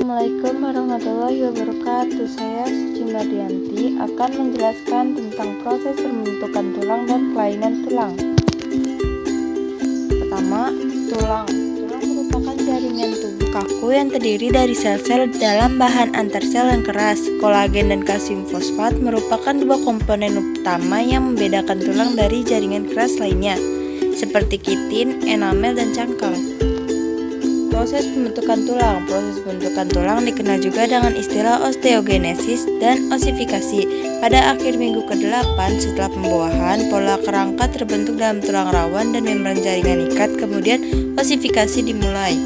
Assalamualaikum warahmatullahi wabarakatuh. Saya Suci Mardianti akan menjelaskan tentang proses pembentukan tulang dan kelainan tulang. Pertama, tulang. Tulang merupakan jaringan tubuh kaku yang terdiri dari sel-sel dalam bahan antarsel yang keras. Kolagen dan kalsium fosfat merupakan dua komponen utama yang membedakan tulang dari jaringan keras lainnya, seperti kitin, enamel, dan cangkang. Proses pembentukan tulang. Proses pembentukan tulang dikenal juga dengan istilah osteogenesis dan osifikasi. Pada akhir minggu ke-8 setelah pembuahan, pola kerangka terbentuk dalam tulang rawan dan membran jaringan ikat, kemudian osifikasi dimulai.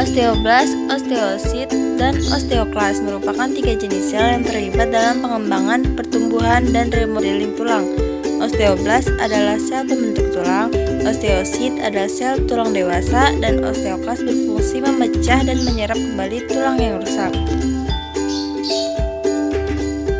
Osteoblast, osteosit, dan osteoklas merupakan 3 jenis sel yang terlibat dalam pengembangan, pertumbuhan, dan remodeling tulang. Osteoblast adalah sel pembentuk tulang, osteosit adalah sel tulang dewasa, dan osteoklas berfungsi memecah dan menyerap kembali tulang yang rusak.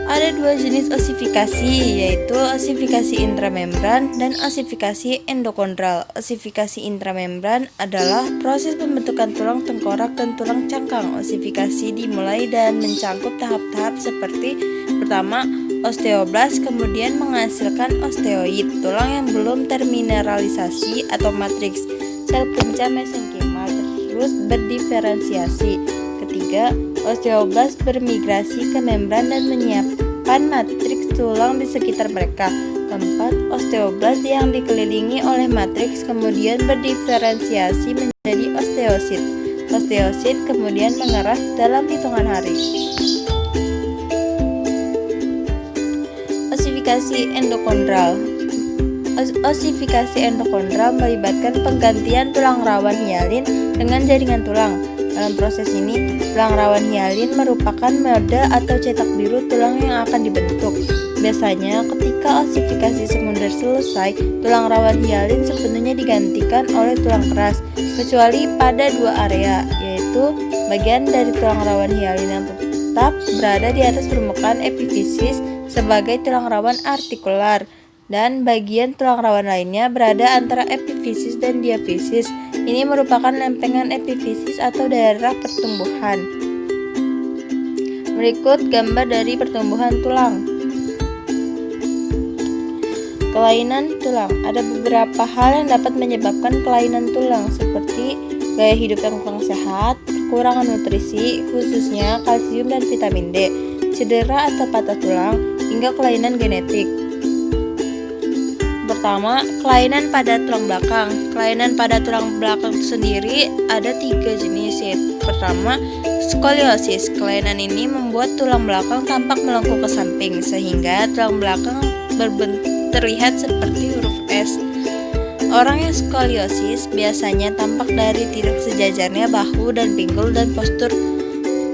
Ada 2 jenis osifikasi, yaitu osifikasi intramembran dan osifikasi endokondral. Osifikasi intramembran adalah proses pembentukan tulang tengkorak dan tulang cangkang. Osifikasi dimulai dan mencangkup tahap-tahap seperti pertama, osteoblast, kemudian menghasilkan osteoid, tulang yang belum termineralisasi atau matriks, sel punca mesenkima terus berdiferensiasi. Ketiga, osteoblast bermigrasi ke membran dan menyiapkan matriks tulang di sekitar mereka. Keempat, osteoblast yang dikelilingi oleh matriks kemudian berdiferensiasi menjadi osteosit. Osteosit kemudian mengeras dalam hitungan hari. Osifikasi endokondral. Osifikasi endokondral melibatkan penggantian tulang rawan hialin dengan jaringan tulang. Dalam proses ini, tulang rawan hialin merupakan mode atau cetak biru tulang yang akan dibentuk. Biasanya, ketika osifikasi sekunder selesai, tulang rawan hialin sepenuhnya digantikan oleh tulang keras, kecuali pada 2 area, yaitu bagian dari tulang rawan hialin yang tetap berada di atas permukaan epifisis sebagai tulang rawan artikular, dan bagian tulang rawan lainnya berada antara epifisis dan diafisis. Ini merupakan lempengan epifisis atau daerah pertumbuhan. Berikut gambar dari pertumbuhan tulang. Kelainan tulang. Ada beberapa hal yang dapat menyebabkan kelainan tulang, seperti gaya hidup yang kurang sehat, kekurangan nutrisi, khususnya kalsium dan vitamin D, cedera atau patah tulang, hingga kelainan genetik. Pertama, kelainan pada tulang belakang. Kelainan pada tulang belakang sendiri ada 3 jenis, yaitu pertama, skoliosis. Kelainan ini membuat tulang belakang tampak melengkung ke samping, sehingga tulang belakang terlihat seperti huruf S. Orang yang skoliosis biasanya tampak dari tidak sejajarnya bahu dan pinggul, dan postur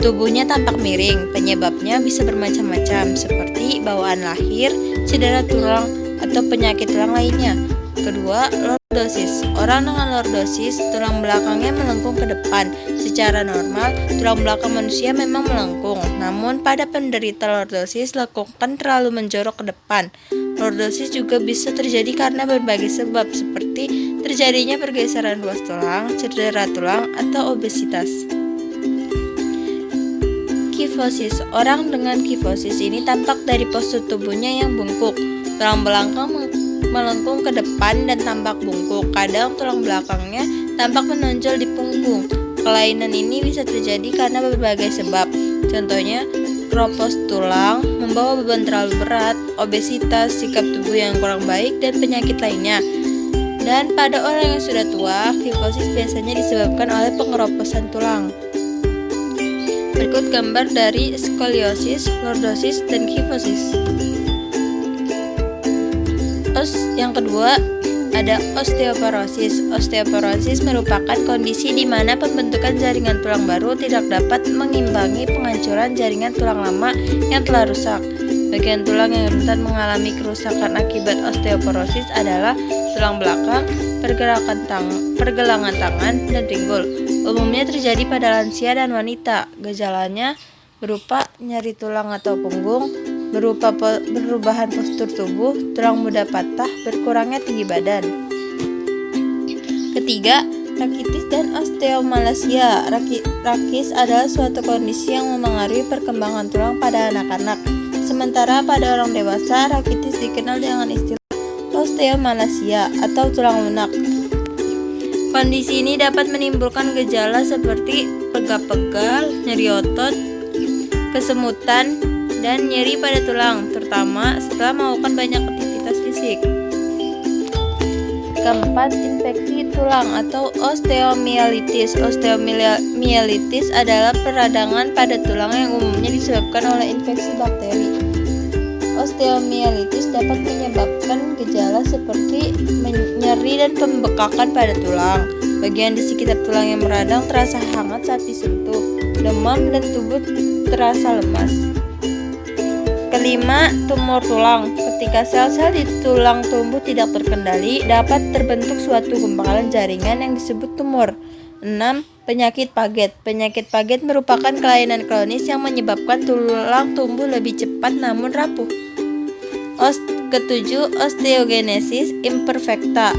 tubuhnya tampak miring. Penyebabnya bisa bermacam-macam, seperti bawaan lahir, cedera tulang, atau penyakit tulang lainnya. Kedua, lordosis. Orang dengan lordosis, tulang belakangnya melengkung ke depan. Secara normal, tulang belakang manusia memang melengkung, namun pada penderita lordosis, lengkungan terlalu menjorok ke depan. Lordosis juga bisa terjadi karena berbagai sebab, seperti terjadinya pergeseran ruas tulang, cedera tulang, atau obesitas. Kifosis. Orang dengan kifosis ini tampak dari postur tubuhnya yang bungkuk. Tulang belakang melengkung ke depan dan tampak bungkuk. Kadang tulang belakangnya tampak menonjol di punggung. Kelainan ini bisa terjadi karena berbagai sebab. Contohnya, kropos tulang, membawa beban terlalu berat, obesitas, sikap tubuh yang kurang baik, dan penyakit lainnya. Dan pada orang yang sudah tua, kifosis biasanya disebabkan oleh pengeroposan tulang. Berikut gambar dari skoliosis, lordosis, dan kifosis. Yang kedua, ada osteoporosis. Osteoporosis merupakan kondisi di mana pembentukan jaringan tulang baru tidak dapat mengimbangi penghancuran jaringan tulang lama yang telah rusak. Bagian tulang yang rentan mengalami kerusakan akibat osteoporosis adalah tulang belakang, pergelangan tangan, dan pinggul. Umumnya terjadi pada lansia dan wanita. Gejalanya berupa nyeri tulang atau punggung, berupa perubahan postur tubuh, tulang mudah patah, berkurangnya tinggi badan. Ketiga, Rakitis dan osteomalacia. Rakis adalah suatu kondisi yang memengaruhi perkembangan tulang pada anak-anak. Sementara pada orang dewasa, rakitis dikenal dengan istilah osteomalacia atau tulang lunak. Kondisi ini dapat menimbulkan gejala seperti pegal-pegal, nyeri otot, kesemutan, dan nyeri pada tulang, terutama setelah melakukan banyak aktivitas fisik. Keempat, infeksi tulang atau osteomielitis. Osteomielitis adalah peradangan pada tulang yang umumnya disebabkan oleh infeksi bakteri. Osteomielitis dapat menyebabkan gejala seperti nyeri dan pembekakan pada tulang. Bagian di sekitar tulang yang meradang terasa hangat saat disentuh, demam, dan tubuh terasa lemas. Kelima, tumor tulang. Ketika sel-sel di tulang tumbuh tidak terkendali, dapat terbentuk suatu gumpalan jaringan yang disebut tumor. 6. Penyakit Paget. Penyakit Paget merupakan kelainan kronis yang menyebabkan tulang tumbuh lebih cepat namun rapuh. Ketujuh, osteogenesis imperfecta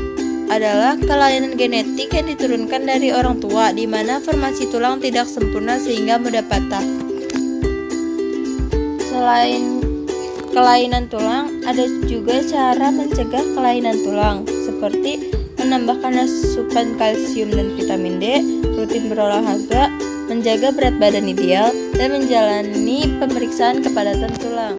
adalah kelainan genetik yang diturunkan dari orang tua, di mana formasi tulang tidak sempurna sehingga mudah patah. Selain kelainan tulang, ada juga cara mencegah kelainan tulang, seperti menambahkan asupan kalsium dan vitamin D, rutin berolahraga, menjaga berat badan ideal, dan menjalani pemeriksaan kepadatan tulang.